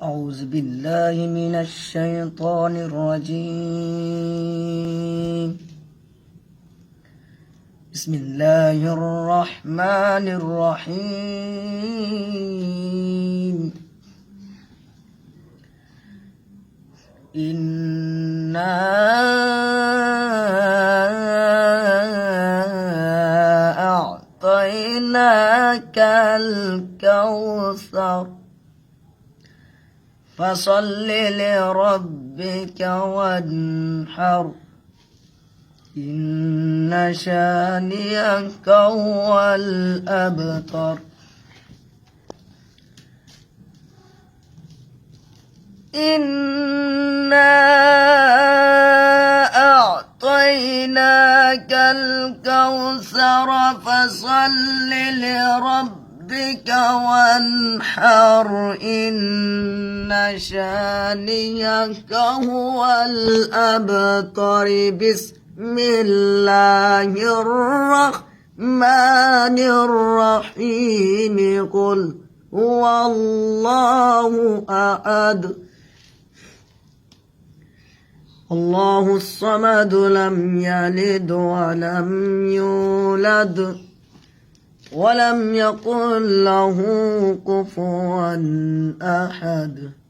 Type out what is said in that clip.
أعوذ بالله من الشيطان الرجيم. بسم الله الرحمن الرحيم. إنا أعطيناك الكوثر فصل لربك وانحر إن شانئك هو الأبتر. إنا أعطيناك الكوثر فصل لربك وانحر إن شانئك هو الأبتر. بسم الله الرحمن الرحيم. قل هو الله أحد الله الصمد لم يلد ولم يولد ولم يكن له كفوا أحد.